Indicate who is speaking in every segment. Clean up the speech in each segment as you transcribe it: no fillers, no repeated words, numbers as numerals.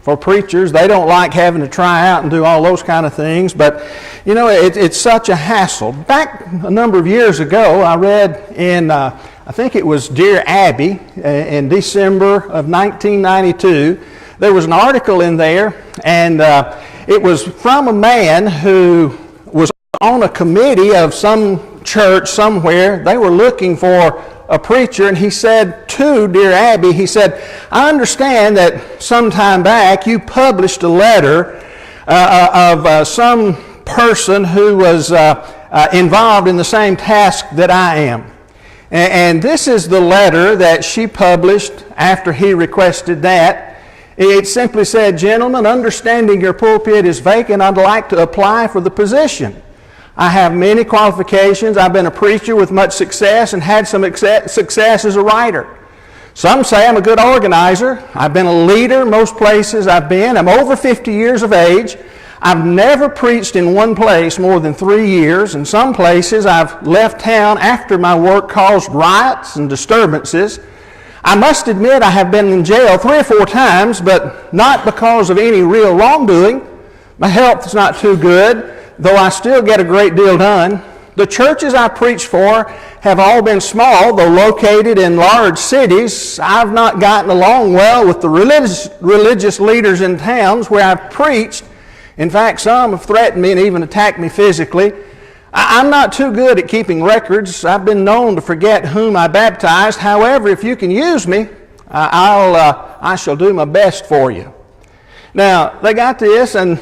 Speaker 1: for preachers. They don't like having to try out and do all those kind of things, but it's such a hassle. Back a number of years ago, I read in, I think it was Dear Abby, in December of 1992, there was an article in there, and it was from a man who was on a committee of some church somewhere. They were looking for a preacher, and he said to Dear Abby, he said, I understand that some time back you published a letter of some person who was involved in the same task that I am. And this is the letter that she published after he requested that. It simply said, gentlemen, understanding your pulpit is vacant, I'd like to apply for the position. I have many qualifications. I've been a preacher with much success and had some success as a writer. Some say I'm a good organizer. I've been a leader most places I've been. I'm over 50 years of age. I've never preached in one place more than 3 years. In some places I've left town after my work caused riots and disturbances. I must admit I have been in jail 3 or 4 times, but not because of any real wrongdoing. My health is not too good, though I still get a great deal done. The churches I preach for have all been small, though located in large cities. I've not gotten along well with the religious leaders in towns where I've preached. In fact, some have threatened me and even attacked me physically. I'm not too good at keeping records. I've been known to forget whom I baptized. However, if you can use me, I shall do my best for you. Now, they got this, and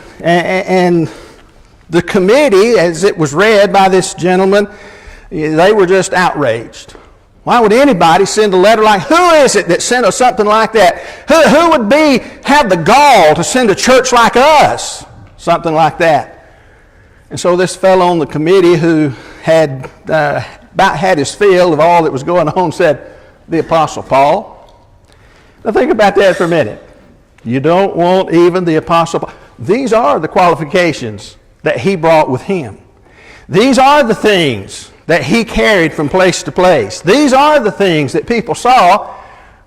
Speaker 1: the committee, as it was read by this gentleman, they were just outraged. Why would anybody send a letter like, who is it that sent us something like that? Who would have the gall to send a church like us something like that? And so this fellow on the committee who had about had his fill of all that was going on said, the Apostle Paul. Now think about that for a minute. You don't want even the Apostle Paul. These are the qualifications that he brought with him. These are the things that he carried from place to place. These are the things that people saw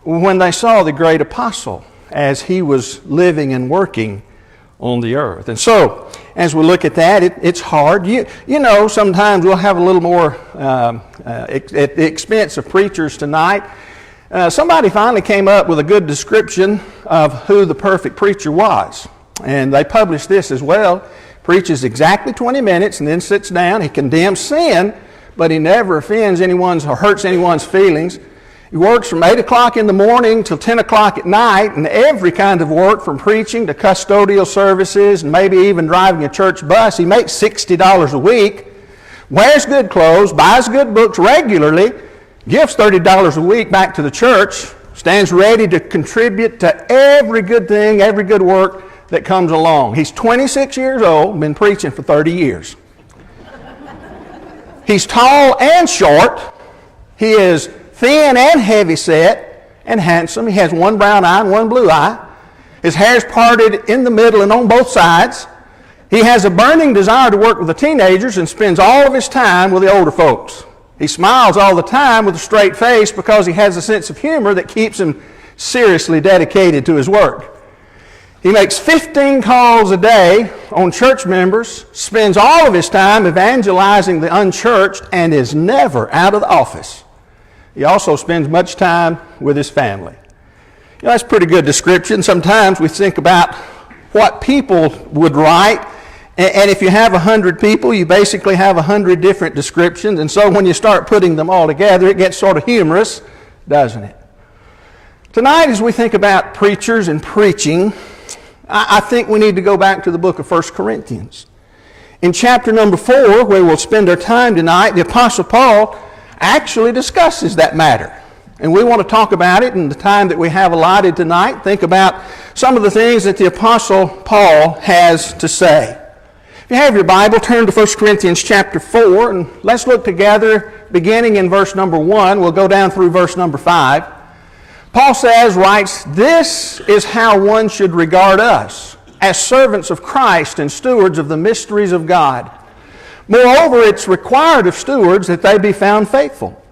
Speaker 1: when they saw the great apostle as he was living and working on the earth. And so, as we look at that, it's hard. You know, sometimes we'll have a little more at the expense of preachers tonight. Somebody finally came up with a good description of who the perfect preacher was. And they published this as well. Preaches exactly 20 minutes and then sits down. He condemns sin, but he never offends anyone's or hurts anyone's feelings. He works from 8 o'clock in the morning till 10 o'clock at night, and every kind of work from preaching to custodial services and maybe even driving a church bus. He makes $60 a week, wears good clothes, buys good books regularly, gives $30 a week back to the church, stands ready to contribute to every good thing, every good work that comes along. He's 26 years old, been preaching for 30 years. He's tall and short. He is thin and heavy set and handsome. He has one brown eye and one blue eye. His hair is parted in the middle and on both sides. He has a burning desire to work with the teenagers and spends all of his time with the older folks. He smiles all the time with a straight face because he has a sense of humor that keeps him seriously dedicated to his work. He makes 15 calls a day on church members, spends all of his time evangelizing the unchurched, and is never out of the office. He also spends much time with his family. You know, that's a pretty good description. Sometimes we think about what people would write, and if you have 100 people, you basically have 100 different descriptions, and so when you start putting them all together, it gets sort of humorous, doesn't it? Tonight, as we think about preachers and preaching, I think we need to go back to the book of 1 Corinthians. In chapter number 4, where we'll spend our time tonight, the Apostle Paul actually discusses that matter. And we want to talk about it in the time that we have allotted tonight. Think about some of the things that the Apostle Paul has to say. If you have your Bible, turn to 1 Corinthians chapter 4, and let's look together beginning in verse number 1. We'll go down through verse number 5. Paul writes, this is how one should regard us, as servants of Christ and stewards of the mysteries of God. Moreover, it's required of stewards that they be found faithful.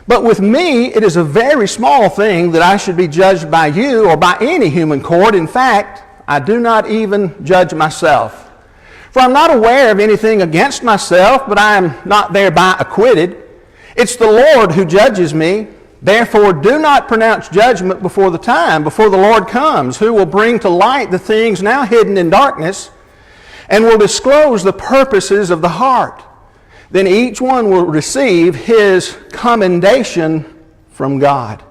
Speaker 1: But with me, it is a very small thing that I should be judged by you or by any human court. In fact, I do not even judge myself. For I'm not aware of anything against myself, but I am not thereby acquitted. It's the Lord who judges me. Therefore, do not pronounce judgment before the time, before the Lord comes, who will bring to light the things now hidden in darkness, and will disclose the purposes of the heart. Then each one will receive his commendation from God.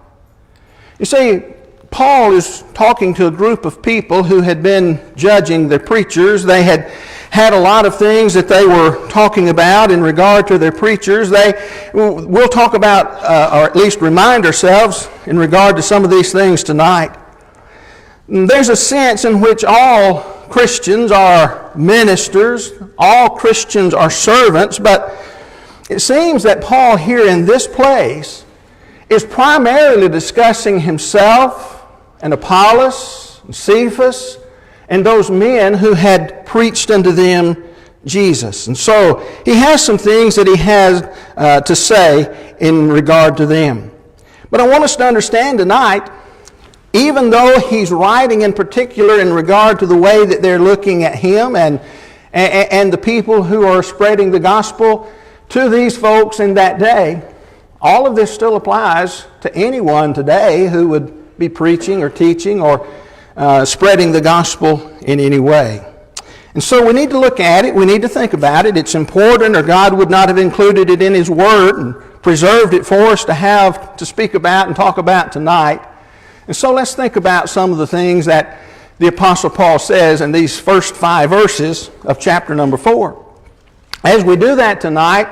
Speaker 1: You see, Paul is talking to a group of people who had been judging the preachers. They had had a lot of things that they were talking about in regard to their preachers. We'll talk about, or at least remind ourselves in regard to some of these things tonight. There's a sense in which all Christians are ministers, all Christians are servants, but it seems that Paul here in this place is primarily discussing himself and Apollos and Cephas and those men who had preached unto them Jesus. And so he has some things that he has to say in regard to them. But I want us to understand tonight, even though he's writing in particular in regard to the way that they're looking at him and the people who are spreading the gospel to these folks in that day, all of this still applies to anyone today who would be preaching or teaching or spreading the gospel in any way. And so we need to look at it. We need to think about it. It's important, or God would not have included it in His Word and preserved it for us to have to speak about and talk about tonight. And so let's think about some of the things that the Apostle Paul says in these first 5 verses of chapter number 4. As we do that tonight,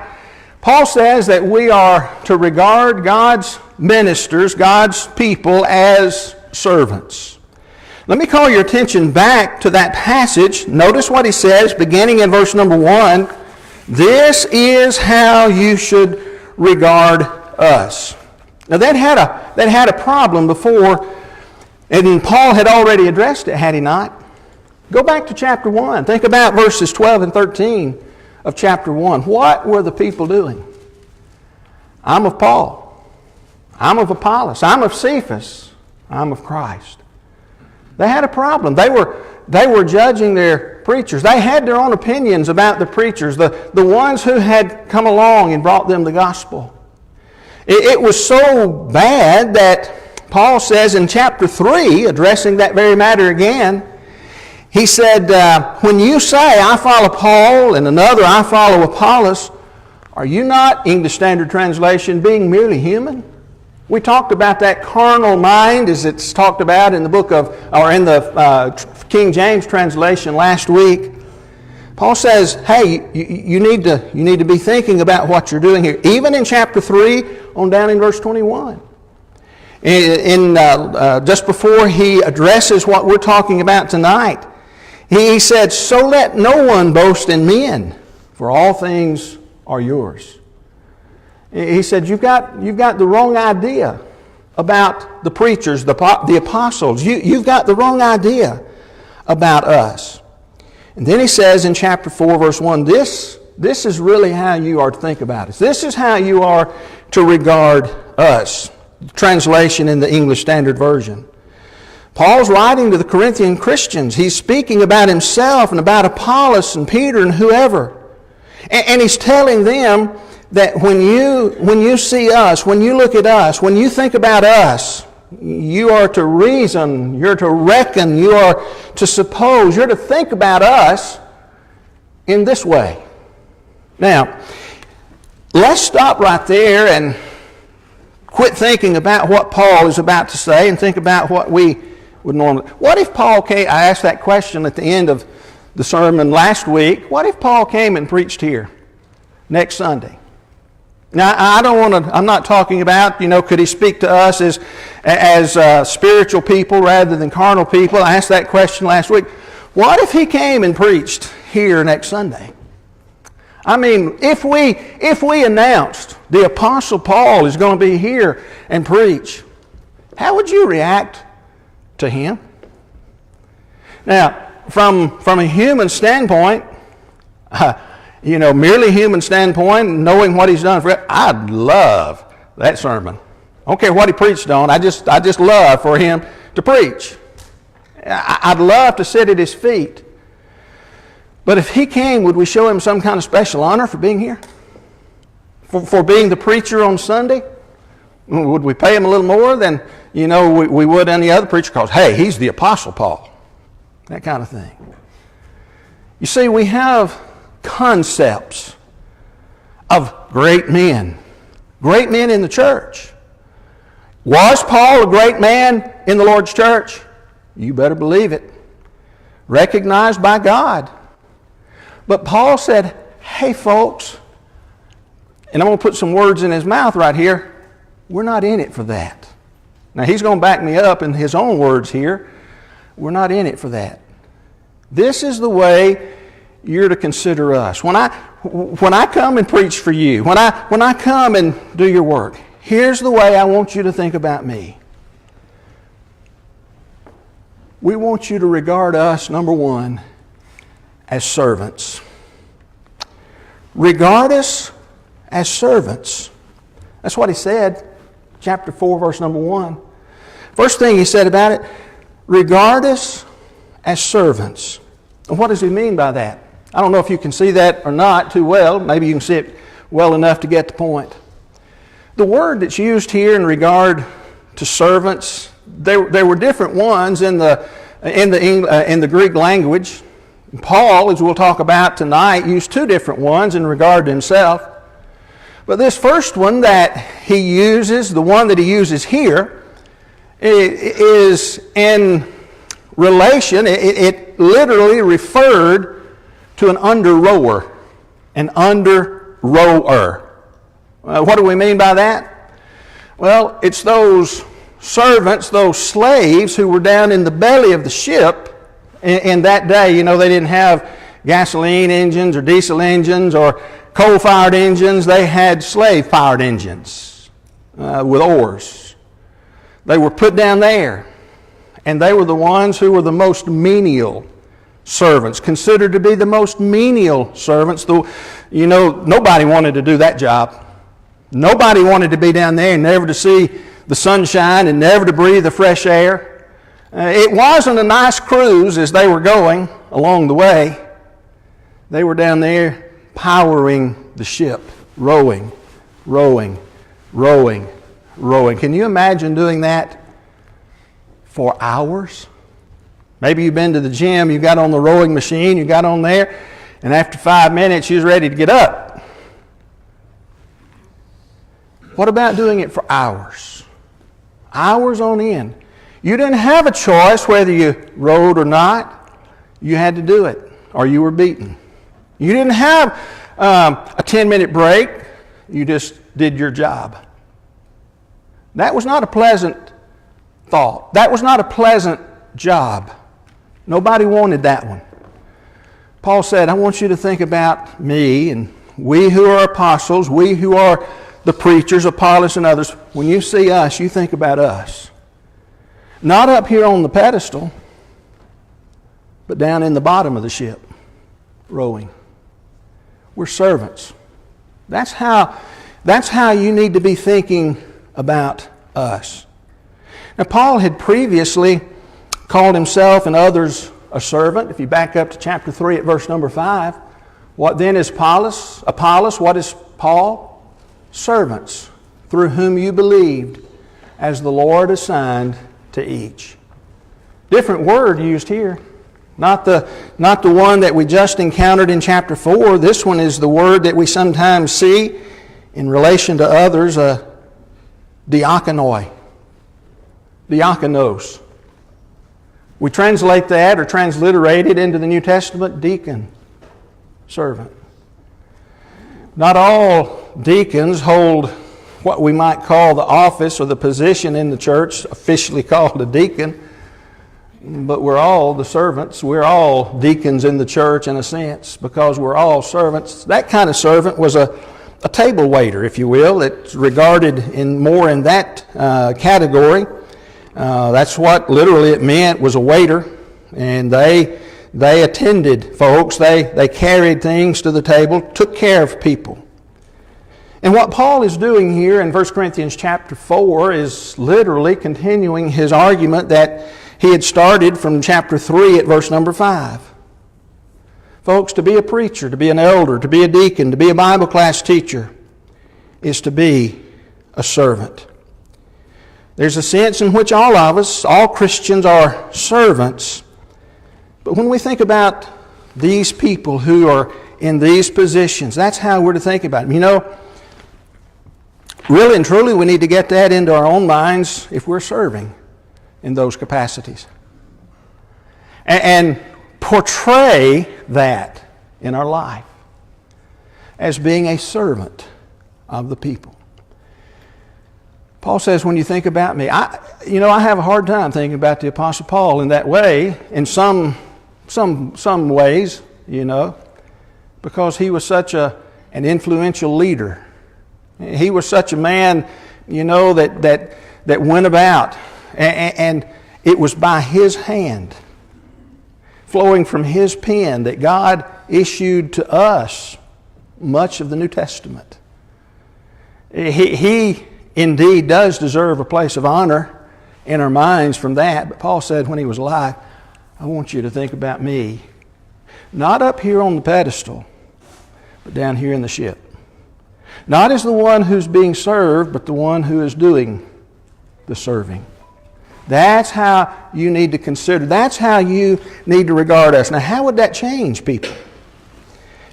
Speaker 1: Paul says that we are to regard God's ministers, God's people, as servants. Let me call your attention back to that passage. Notice what he says, beginning in verse number 1. This is how you should regard us. Now that had a problem before, and Paul had already addressed it, had he not? Go back to chapter 1. Think about verses 12 and 13 of chapter 1. What were the people doing? I'm of Paul. I'm of Apollos. I'm of Cephas. I'm of Christ. They had a problem. They were judging their preachers. They had their own opinions about the preachers, the ones who had come along and brought them the gospel. It was so bad that Paul says in chapter 3, addressing that very matter again, he said, when you say, I follow Paul, and another, I follow Apollos, are you not, English Standard Translation, being merely human? We talked about that carnal mind as it's talked about in the book of, or in the King James translation last week. Paul says, hey, you need to be thinking about what you're doing here. Even in chapter 3, on down in verse 21. Just before he addresses what we're talking about tonight, he said, so let no one boast in men, for all things are yours. He said, you've got the wrong idea about the preachers, the apostles. You've got the wrong idea about us. And then he says in chapter 4, verse 1, this is really how you are to think about us. This is how you are to regard us. Translation in the English Standard Version. Paul's writing to the Corinthian Christians. He's speaking about himself and about Apollos and Peter and whoever. And he's telling them that when you see us, when you look at us, when you think about us, you are to reason, you're to reckon, you are to suppose, you're to think about us in this way. Now, let's stop right there and quit thinking about what Paul is about to say and think about what we would normally. What if Paul came, I asked that question at the end of the sermon last week, what if Paul came and preached here next Sunday? Now, I'm not talking about, could he speak to us as spiritual people rather than carnal people? I asked that question last week. What if he came and preached here next Sunday? I mean, if we announced the Apostle Paul is going to be here and preach, how would you react to him? Now, from a human standpoint, merely human standpoint, knowing what he's done for it, I'd love that sermon. I don't care what he preached on. I just love for him to preach. I'd love to sit at his feet. But if he came, would we show him some kind of special honor for being here? For being the preacher on Sunday? Would we pay him a little more than, we would any other preacher? Because, hey, he's the Apostle Paul. That kind of thing. You see, we have concepts of great men in the church. Was Paul a great man in the Lord's church? You better believe it. Recognized by God. But Paul said, hey folks, and I'm going to put some words in his mouth right here, we're not in it for that. Now he's going to back me up in his own words here. We're not in it for that. This is the way you're to consider us. When I come and preach for you, when I come and do your work, here's the way I want you to think about me. We want you to regard us, number one, as servants. Regard us as servants. That's what he said, chapter 4, verse number 1. First thing he said about it, regard us as servants. And what does he mean by that? I don't know if you can see that or not too well. Maybe you can see it well enough to get the point. The word that's used here in regard to servants, there were different ones in the Greek language. Paul, as we'll talk about tonight, used two different ones in regard to himself. But this first one that he uses, the one that he uses here, is in relation. It literally referred to an under-rower. An under-rower. What do we mean by that? Well, it's those servants, those slaves who were down in the belly of the ship in that day. They didn't have gasoline engines or diesel engines or coal-fired engines. They had slave-powered engines with oars. They were put down there, and they were the ones who were the most menial servants, considered to be the most menial servants. Nobody wanted to do that job. Nobody wanted to be down there and never to see the sunshine and never to breathe the fresh air. It wasn't a nice cruise as they were going along the way. They were down there powering the ship, rowing. Can you imagine doing that for hours? Maybe you've been to the gym, you got on the rowing machine, you got on there, and after 5 minutes you was ready to get up. What about doing it for hours? Hours on end. You didn't have a choice whether you rowed or not. You had to do it, or you were beaten. You didn't have a 10-minute break. You just did your job. That was not a pleasant thought. That was not a pleasant job. Nobody wanted that one. Paul said, I want you to think about me and we who are apostles, we who are the preachers, Apollos and others. When you see us, you think about us. Not up here on the pedestal, but down in the bottom of the ship, rowing. We're servants. That's how you need to be thinking about us. Now, Paul had previously called himself and others a servant. If you back up to chapter 3 at verse number 5, what then is Apollos? What is Paul? Servants, through whom you believed, as the Lord assigned to each. Different word used here. Not the one that we just encountered in chapter 4. This one is the word that we sometimes see in relation to others, diakonoi. Diakonos. We translate that or transliterate it into the New Testament, deacon, servant. Not all deacons hold what we might call the office or the position in the church, officially called a deacon, but we're all the servants. We're all deacons in the church in a sense, because we're all servants. That kind of servant was a table waiter, if you will. It's regarded more in that category. That's what literally it meant, was a waiter. And they attended folks. They carried things to the table, took care of people. And what Paul is doing here in 1 Corinthians chapter 4 is literally continuing his argument that he had started from chapter 3 at verse number 5. Folks, to be a preacher, to be an elder, to be a deacon, to be a Bible class teacher is to be a servant. There's a sense in which all of us, all Christians, are servants. But when we think about these people who are in these positions, that's how we're to think about them. You know, really and truly, we need to get that into our own minds if we're serving in those capacities. And portray that in our life as being a servant of the people. Paul says, when you think about me, I have a hard time thinking about the Apostle Paul in that way, in some ways, because he was such an influential leader. He was such a man, that went about, and it was by his hand, flowing from his pen, that God issued to us much of the New Testament. He indeed does deserve a place of honor in our minds from that, but Paul said when he was alive, I want you to think about me, not up here on the pedestal, but down here in the ship. Not as the one who's being served, but the one who is doing the serving. That's how you need to consider. That's how you need to regard us. Now, how would that change people?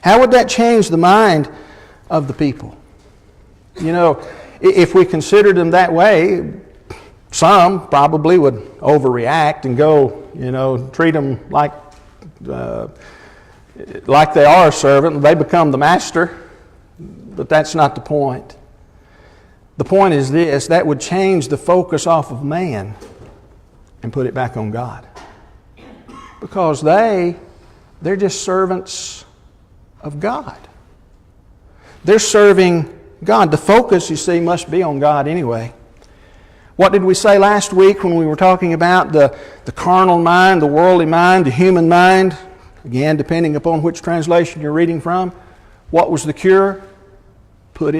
Speaker 1: How would that change the mind of the people? If we considered them that way, some probably would overreact and go, treat them like they are a servant. They become the master. But that's not the point. The point is this: that would change the focus off of man and put it back on God. Because they're just servants of God. They're serving God. The focus, you see, must be on God anyway. What did we say last week when we were talking about the carnal mind, the worldly mind, the human mind? Again, depending upon which translation you're reading from. What was the cure? Put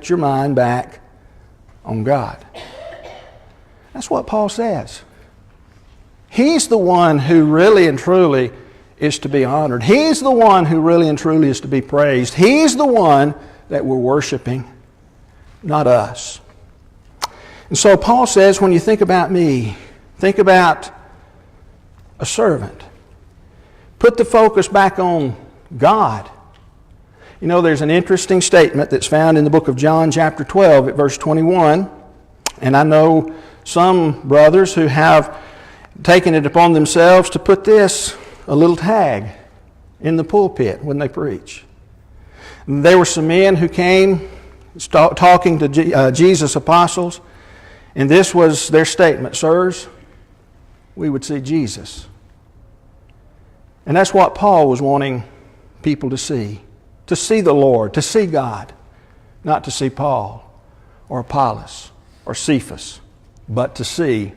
Speaker 1: your mind back on God. That's what Paul says. He's the one who really and truly is to be honored. He's the one who really and truly is to be praised. He's the one that we're worshiping, not us. And so Paul says, when you think about me, think about a servant. Put the focus back on God. There's an interesting statement that's found in the book of John chapter 12 at verse 21. And I know some brothers who have taken it upon themselves to put a little tag in the pulpit when they preach. There were some men who came talking to Jesus' apostles, and this was their statement: sirs, we would see Jesus. And that's what Paul was wanting people to see the Lord, to see God, not to see Paul or Apollos or Cephas, but to see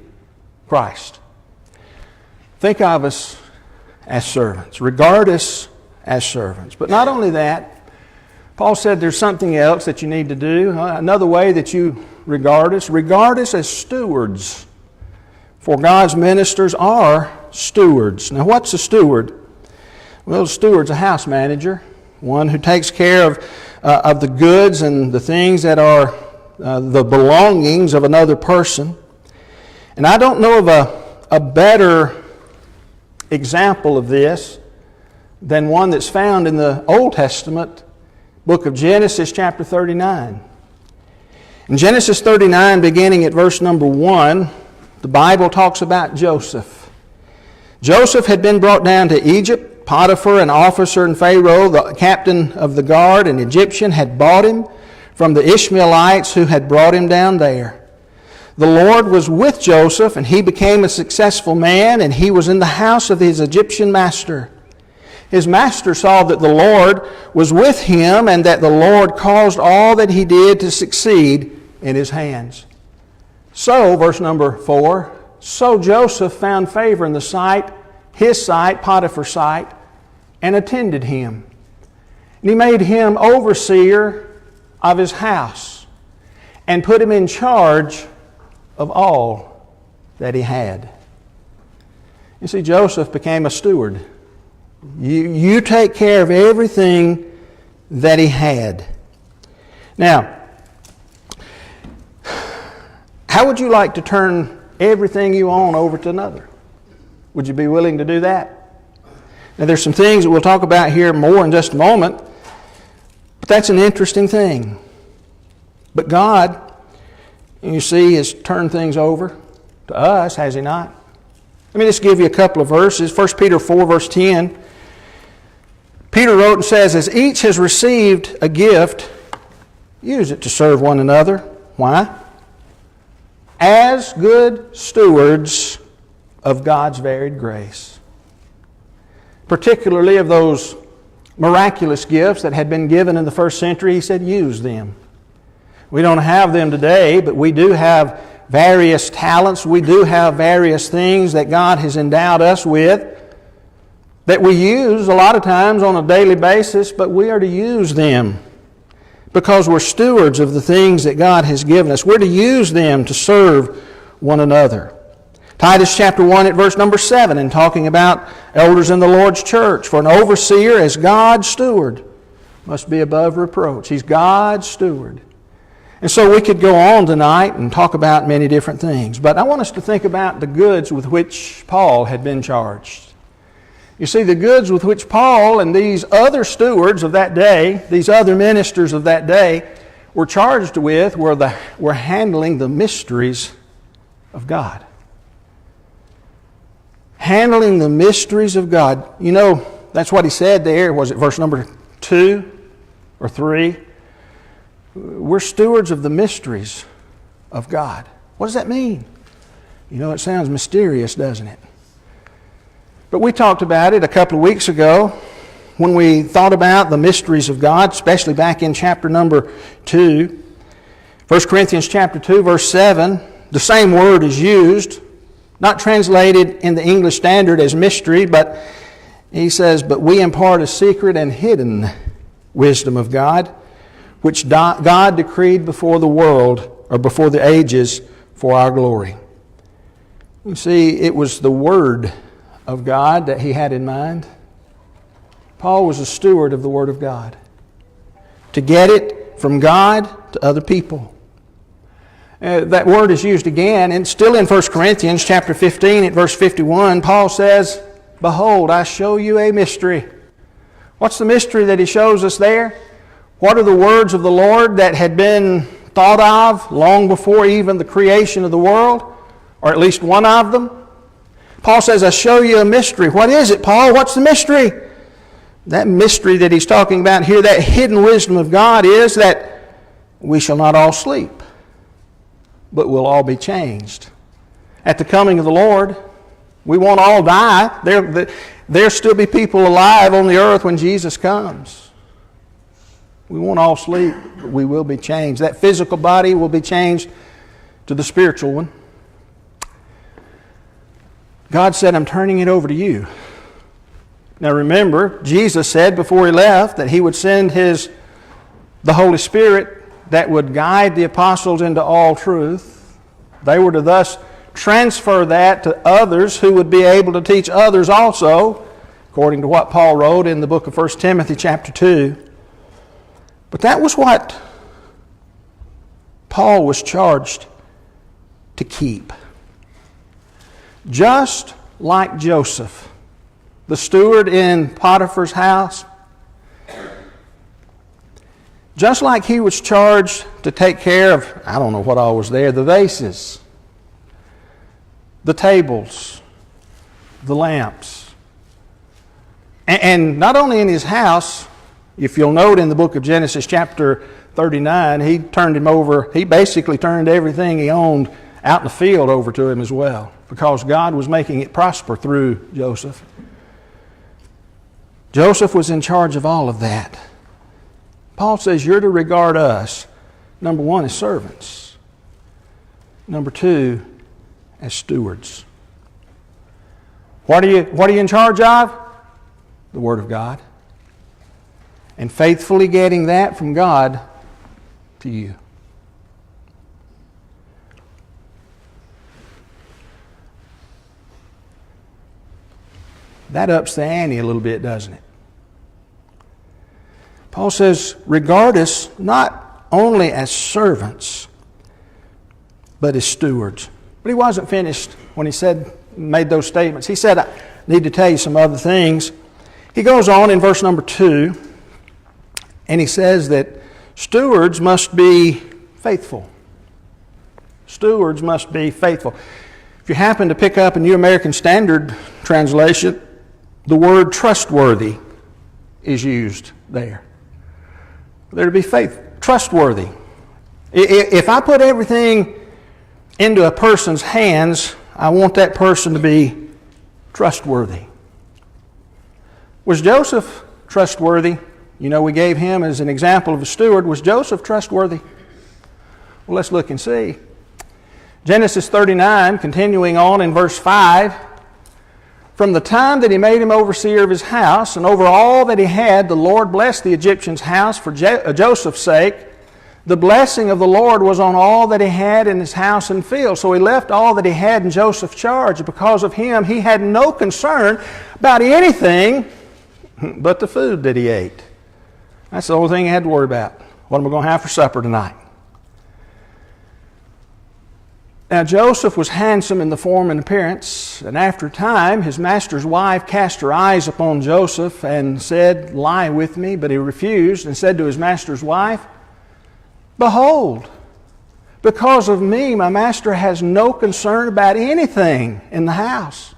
Speaker 1: Christ. Think of us as servants. Regard us as servants. But not only that, Paul said there's something else that you need to do. Another way that you regard us as stewards. For God's ministers are stewards. Now, what's a steward? Well, a steward's a house manager, one who takes care of the goods and the things that are the belongings of another person. And I don't know of a better example of this than one that's found in the Old Testament, book of Genesis chapter 39. In Genesis 39, beginning at verse number 1, the Bible talks about Joseph. Joseph had been brought down to Egypt. Potiphar, an officer in Pharaoh, the captain of the guard, an Egyptian, had bought him from the Ishmaelites who had brought him down there. The Lord was with Joseph, and he became a successful man, and he was in the house of his Egyptian master. His master saw that the Lord was with him, and that the Lord caused all that he did to succeed in his hands. So, verse number 4, so Joseph found favor in the sight, his sight, Potiphar's sight, and attended him. And he made him overseer of his house, and put him in charge of all that he had. You see, Joseph became a steward. You take care of everything that he had. Now, how would you like to turn everything you own over to another? Would you be willing to do that? Now, there's some things that we'll talk about here more in just a moment, but that's an interesting thing. But God, you see, has turned things over to us, has he not? Let me just give you a couple of verses. 1 Peter 4, verse 10. Peter wrote and says, as each has received a gift, use it to serve one another. Why? As good stewards of God's varied grace. Particularly of those miraculous gifts that had been given in the first century, he said, use them. We don't have them today, but we do have various talents. We do have various things that God has endowed us with that we use a lot of times on a daily basis, but we are to use them because we're stewards of the things that God has given us. We're to use them to serve one another. Titus chapter 1 at verse number 7, in talking about elders in the Lord's church, for an overseer as God's steward must be above reproach. He's God's steward. And so we could go on tonight and talk about many different things. But I want us to think about the goods with which Paul had been charged. You see, the goods with which Paul and these other stewards of that day, these other ministers of that day, were charged with were handling the mysteries of God. Handling the mysteries of God. You know, that's what he said there. Was it verse number 2 or 3? We're stewards of the mysteries of God. What does that mean? You know, it sounds mysterious, doesn't it? But we talked about it a couple of weeks ago when we thought about the mysteries of God, especially back in chapter number 2. 1 Corinthians chapter 2, verse 7, the same word is used, not translated in the English Standard as mystery, but he says, but we impart a secret and hidden wisdom of God, which God decreed before the world, or before the ages, for our glory. You see, it was the Word of God that he had in mind. Paul was a steward of the Word of God, to get it from God to other people. That word is used again, and still in 1 Corinthians chapter 15 at verse 51, Paul says, behold, I show you a mystery. What's the mystery that he shows us there? What are the words of the Lord that had been thought of long before even the creation of the world? Or at least one of them? Paul says, I show you a mystery. What is it, Paul? What's the mystery? That mystery that he's talking about here, that hidden wisdom of God, is that we shall not all sleep, but we'll all be changed. At the coming of the Lord, we won't all die. There'll still be people alive on the earth when Jesus comes. We won't all sleep, but we will be changed. That physical body will be changed to the spiritual one. God said, I'm turning it over to you. Now remember, Jesus said before he left that he would send the Holy Spirit that would guide the apostles into all truth. They were to thus transfer that to others who would be able to teach others also, according to what Paul wrote in the book of 1 Timothy chapter 2. But that was what Paul was charged to keep. Just like Joseph, the steward in Potiphar's house, just like he was charged to take care of, I don't know what all was there, the vases, the tables, the lamps. And not only in his house, if you'll note in the book of Genesis chapter 39, he basically turned everything he owned out in the field over to him as well, because God was making it prosper through Joseph. Joseph was in charge of all of that. Paul says you're to regard us, number one, as servants. Number two, as stewards. What are you in charge of? The Word of God. And faithfully getting that from God to you. That ups the ante a little bit, doesn't it? Paul says, regard us not only as servants, but as stewards. But he wasn't finished when he made those statements. He said, I need to tell you some other things. He goes on in verse number 2, and he says that stewards must be faithful. Stewards must be faithful. If you happen to pick up a New American Standard translation, the word trustworthy is used there. They're to be trustworthy. If I put everything into a person's hands, I want that person to be trustworthy. Was Joseph trustworthy? You know, we gave him as an example of a steward. Was Joseph trustworthy? Well, let's look and see. Genesis 39, continuing on in verse 5, from the time that he made him overseer of his house, and over all that he had, the Lord blessed the Egyptian's house for Joseph's sake. The blessing of the Lord was on all that he had in his house and field. So he left all that he had in Joseph's charge. Because of him, he had no concern about anything but the food that he ate. That's the only thing he had to worry about. What am I going to have for supper tonight? Now Joseph was handsome in the form and appearance, and after a time his master's wife cast her eyes upon Joseph and said, lie with me. But he refused and said to his master's wife, behold, because of me my master has no concern about anything in the house,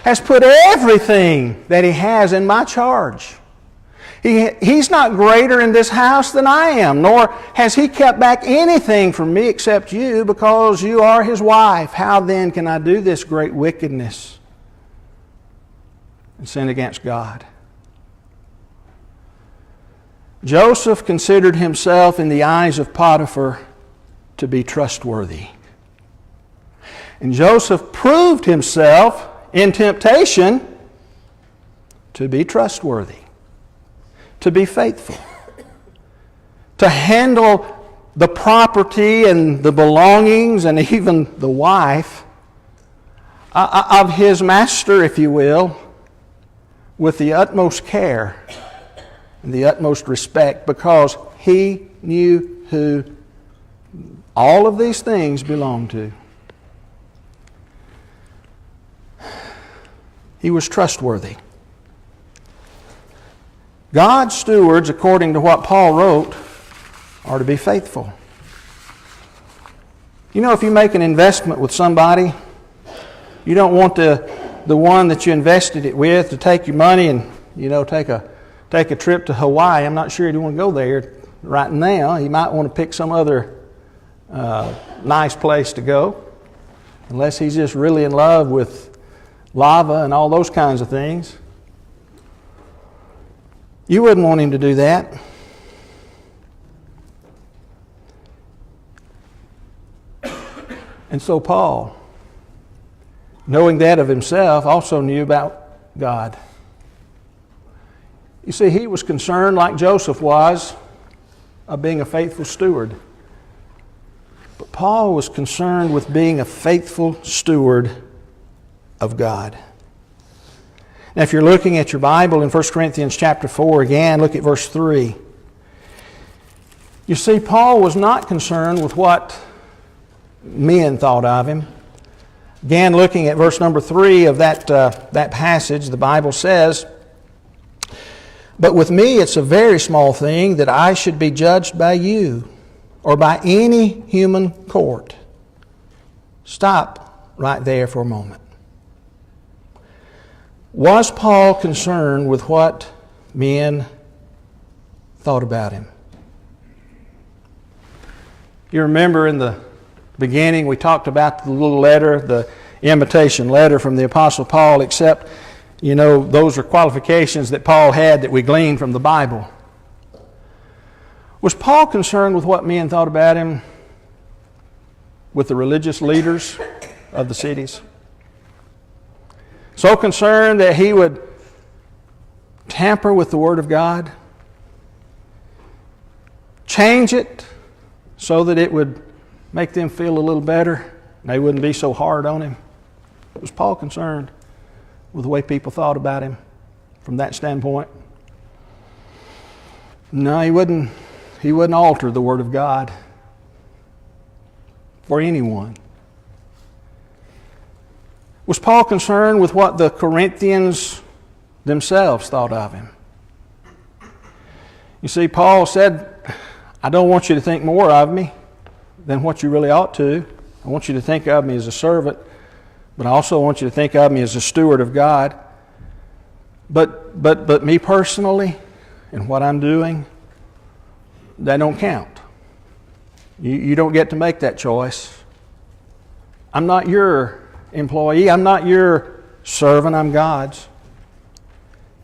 Speaker 1: has put everything that he has in my charge. He's not greater in this house than I am, nor has he kept back anything from me except you, because you are his wife. How then can I do this great wickedness and sin against God? Joseph considered himself in the eyes of Potiphar to be trustworthy. And Joseph proved himself in temptation to be trustworthy, to be faithful, to handle the property and the belongings and even the wife of his master, if you will, with the utmost care and the utmost respect, because he knew who all of these things belonged to. He was trustworthy. God's stewards, according to what Paul wrote, are to be faithful. You know, if you make an investment with somebody, you don't want the one that you invested it with to take your money and, you know, take a trip to Hawaii. I'm not sure you want to go there right now. You might want to pick some other nice place to go, unless he's just really in love with lava and all those kinds of things. You wouldn't want him to do that. And so Paul, knowing that of himself, also knew about God. You see, he was concerned, like Joseph was, of being a faithful steward. But Paul was concerned with being a faithful steward of God. Now, if you're looking at your Bible in 1 Corinthians chapter 4 again, look at verse 3. You see, Paul was not concerned with what men thought of him. Again, looking at verse number 3 of that passage, the Bible says, but with me it's a very small thing that I should be judged by you or by any human court. Stop right there for a moment. Was Paul concerned with what men thought about him? You remember in the beginning we talked about the little letter, the invitation letter from the Apostle Paul, except, you know, those are qualifications that Paul had that we gleaned from the Bible. Was Paul concerned with what men thought about him with the religious leaders of the cities? So concerned that he would tamper with the Word of God, change it so that it would make them feel a little better and they wouldn't be so hard on him? Was Paul concerned with the way people thought about him from that standpoint? No, he wouldn't alter the Word of God for anyone. Was Paul concerned with what the Corinthians themselves thought of him? You see, Paul said, I don't want you to think more of me than what you really ought to. I want you to think of me as a servant, but I also want you to think of me as a steward of God. But me personally and what I'm doing, that don't count. You don't get to make that choice. I'm not your employee. I'm not your servant. I'm God's.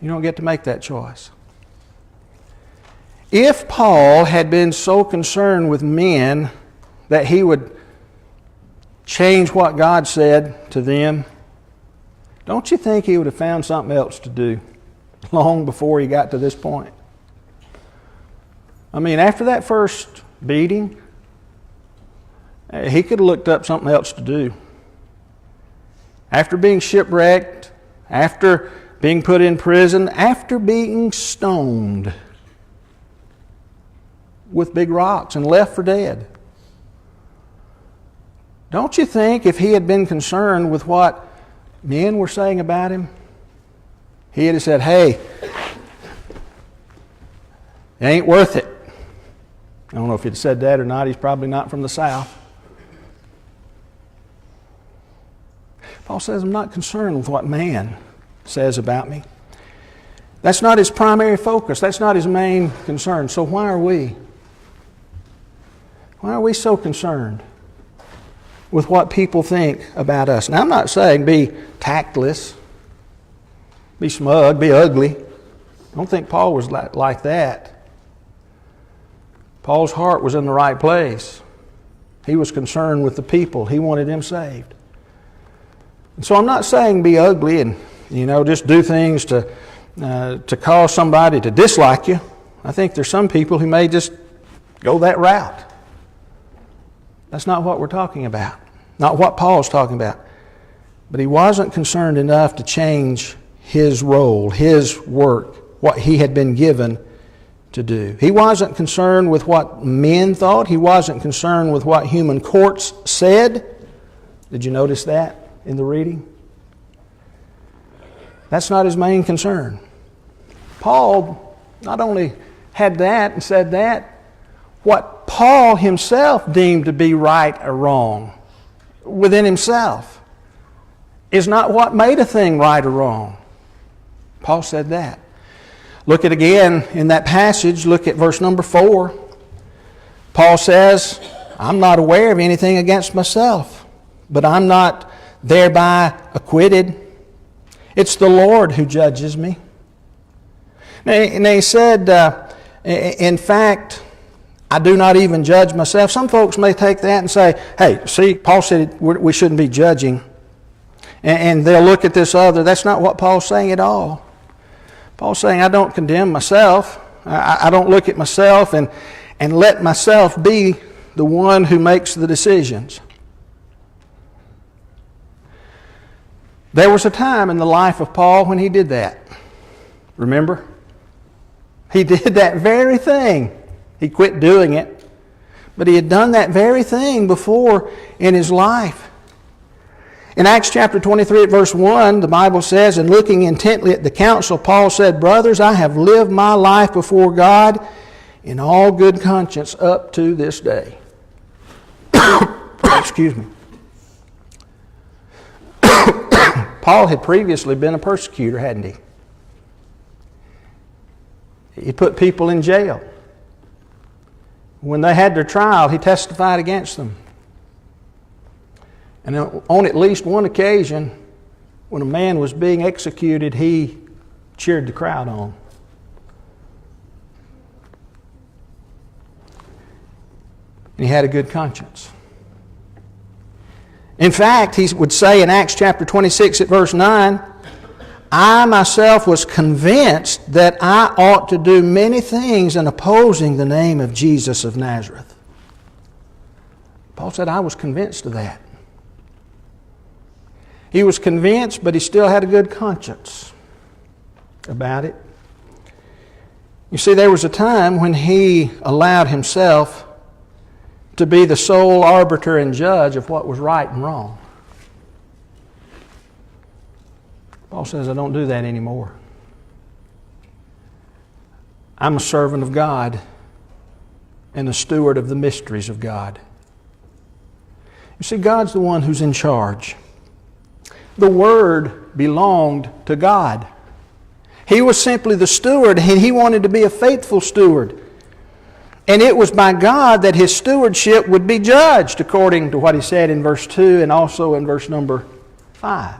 Speaker 1: You don't get to make that choice. If Paul had been so concerned with men that he would change what God said to them, don't you think he would have found something else to do long before he got to this point? I mean, after that first beating, he could have looked up something else to do. After being shipwrecked, after being put in prison, after being stoned with big rocks and left for dead. Don't you think if he had been concerned with what men were saying about him, he had said, hey, it ain't worth it. I don't know if he'd said that or not. He's probably not from the South. Paul says, I'm not concerned with what man says about me. That's not his primary focus. That's not his main concern. So why are we? Why are we so concerned with what people think about us? Now, I'm not saying be tactless, be smug, be ugly. I don't think Paul was like that. Paul's heart was in the right place. He was concerned with the people. He wanted them saved. And so I'm not saying be ugly and, just do things to cause somebody to dislike you. I think there's some people who may just go that route. That's not what we're talking about. Not what Paul's talking about. But he wasn't concerned enough to change his role, his work, what he had been given to do. He wasn't concerned with what men thought. He wasn't concerned with what human courts said. Did you notice that in the reading? That's not his main concern. Paul not only had that and said that, what Paul himself deemed to be right or wrong within himself is not what made a thing right or wrong. Paul said that. Look at again in that passage, look at verse number 4. Paul says, I'm not aware of anything against myself, but I'm not thereby acquitted. It's the Lord who judges me. And he said, in fact, I do not even judge myself. Some folks may take that and say, hey, see, Paul said we shouldn't be judging. And they'll look at this other. That's not what Paul's saying at all. Paul's saying I don't condemn myself. I don't look at myself and let myself be the one who makes the decisions. There was a time in the life of Paul when he did that. Remember? He did that very thing. He quit doing it. But he had done that very thing before in his life. In Acts chapter 23 at verse 1, the Bible says, and looking intently at the council, Paul said, brothers, I have lived my life before God in all good conscience up to this day. Excuse me. Paul had previously been a persecutor, hadn't he? He put people in jail. When they had their trial, he testified against them. And on at least one occasion, when a man was being executed, he cheered the crowd on. And he had a good conscience. In fact, he would say in Acts chapter 26 at verse 9, I myself was convinced that I ought to do many things in opposing the name of Jesus of Nazareth. Paul said, I was convinced of that. He was convinced, but he still had a good conscience about it. You see, there was a time when he allowed himself to be the sole arbiter and judge of what was right and wrong. Paul says, I don't do that anymore. I'm a servant of God and a steward of the mysteries of God. You see, God's the one who's in charge. The Word belonged to God. He was simply the steward, and He wanted to be a faithful steward. And it was by God that His stewardship would be judged, according to what He said in verse 2 and also in verse number 5.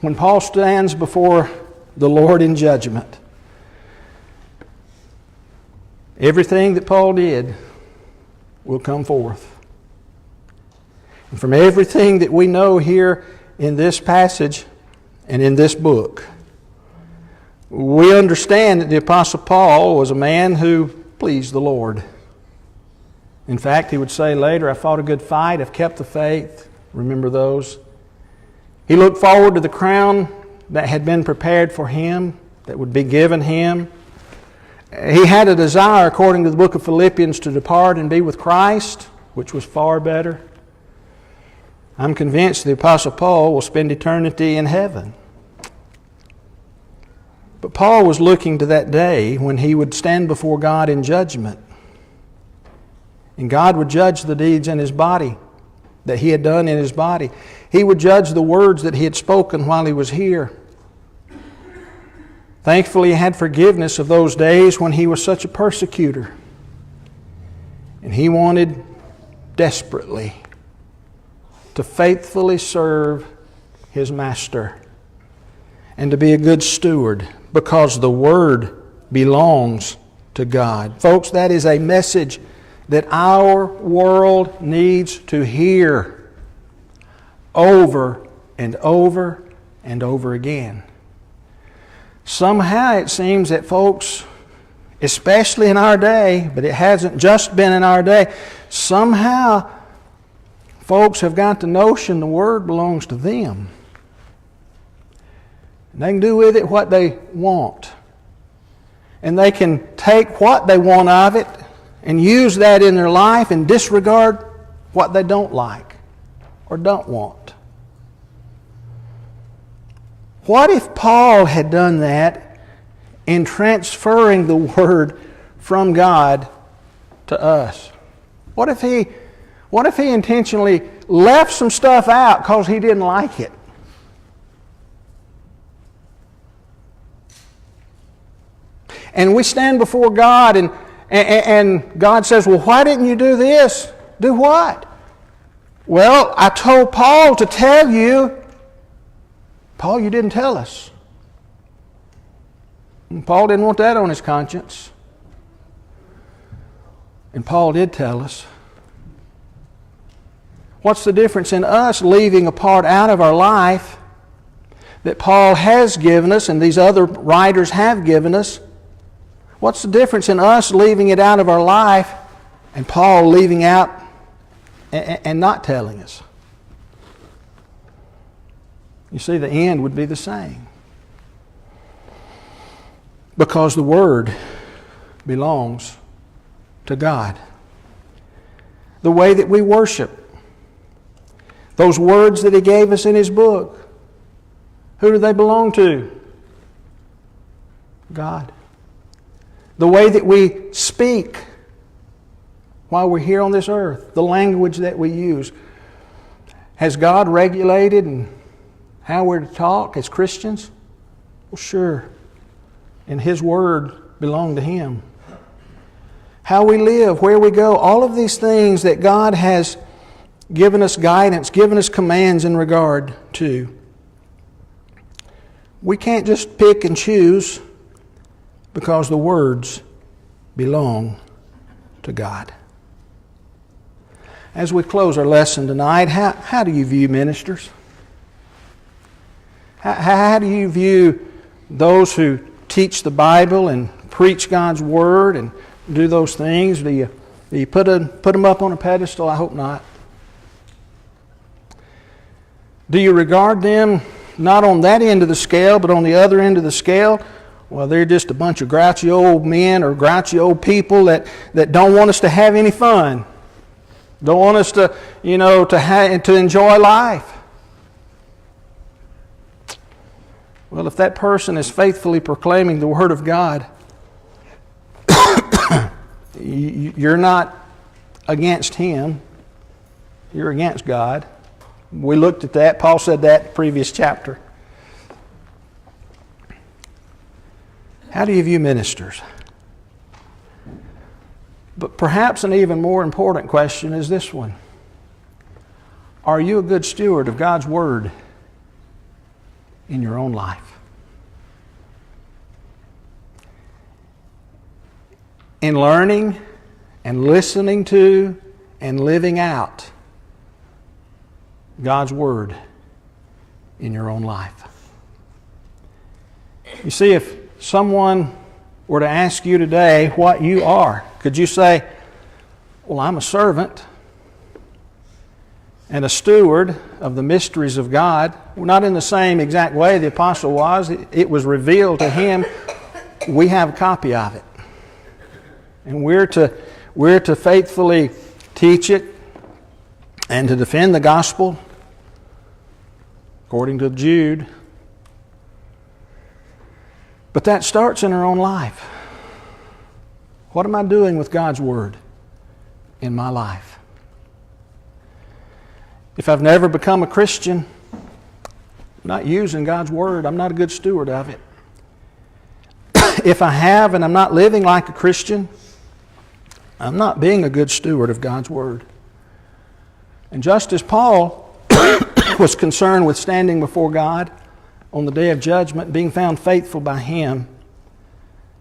Speaker 1: When Paul stands before the Lord in judgment, everything that Paul did will come forth. And from everything that we know here in this passage and in this book, we understand that the Apostle Paul was a man who pleased the Lord. In fact, he would say later, I fought a good fight, I've kept the faith. Remember those? He looked forward to the crown that had been prepared for him, that would be given him. He had a desire, according to the book of Philippians, to depart and be with Christ, which was far better. I'm convinced the Apostle Paul will spend eternity in heaven. But Paul was looking to that day when he would stand before God in judgment. And God would judge the deeds in his body, that he had done in his body. He would judge the words that he had spoken while he was here. Thankfully, he had forgiveness of those days when he was such a persecutor. And he wanted desperately to faithfully serve his master and to be a good steward, because the Word belongs to God. Folks, that is a message that our world needs to hear over and over and over again. Somehow it seems that folks, especially in our day, but it hasn't just been in our day, somehow folks have got the notion the Word belongs to them. And they can do with it what they want. And they can take what they want of it and use that in their life and disregard what they don't like or don't want. What if Paul had done that in transferring the Word from God to us? What if he intentionally left some stuff out because he didn't like it? And we stand before God and God says, well, why didn't you do this? Do what? Well, I told Paul to tell you. Paul, you didn't tell us. And Paul didn't want that on his conscience. And Paul did tell us. What's the difference in us leaving a part out of our life that Paul has given us and these other writers have given us? What's the difference in us leaving it out of our life and Paul leaving out and not telling us? You see, the end would be the same. Because the Word belongs to God. The way that we worship, those words that He gave us in His book, who do they belong to? God. The way that we speak while we're here on this earth, the language that we use, has God regulated and how we're to talk as Christians? Well, sure. And His Word belong to Him. How we live, where we go, all of these things that God has given us guidance, given us commands in regard to. We can't just pick and choose because the words belong to God. As we close our lesson tonight, how do you view ministers? How do you view those who teach the Bible and preach God's Word and do those things? Do you put them up on a pedestal? I hope not. Do you regard them not on that end of the scale, but on the other end of the scale? Well, they're just a bunch of grouchy old men or grouchy old people that don't want us to have any fun. Don't want us to, to enjoy life. Well, if that person is faithfully proclaiming the Word of God, you're not against him. You're against God. We looked at that. Paul said that in the previous chapter. How do you view ministers? But perhaps an even more important question is this one. Are you a good steward of God's Word in your own life? In learning and listening to and living out God's Word in your own life. You see, if someone were to ask you today what you are, could you say, well, I'm a servant and a steward of the mysteries of God? Well, not in the same exact way the apostle was. It was revealed to him. We have a copy of it. And we're to faithfully teach it and to defend the gospel according to Jude. But that starts in our own life. What am I doing with God's Word in my life? If I've never become a Christian, I'm not using God's Word, I'm not a good steward of it. If I have and I'm not living like a Christian, I'm not being a good steward of God's Word. And just as Paul was concerned with standing before God on the day of judgment, being found faithful by Him,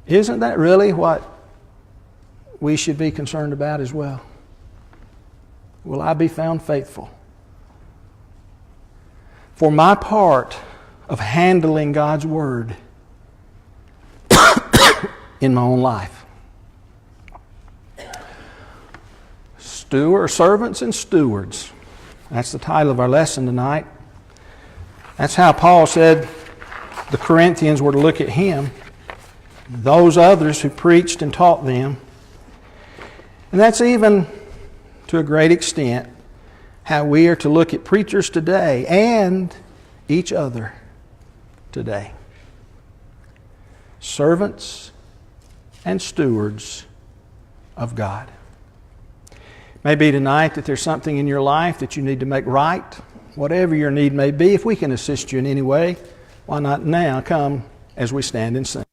Speaker 1: isn't that really what we should be concerned about as well? Will I be found faithful? For my part of handling God's Word in my own life. Servants and stewards. That's the title of our lesson tonight. That's how Paul said the Corinthians were to look at him, those others who preached and taught them. And that's even, to a great extent, how we are to look at preachers today and each other today. Servants and stewards of God. Maybe tonight that there's something in your life that you need to make right. Whatever your need may be, if we can assist you in any way, why not now come as we stand and sing.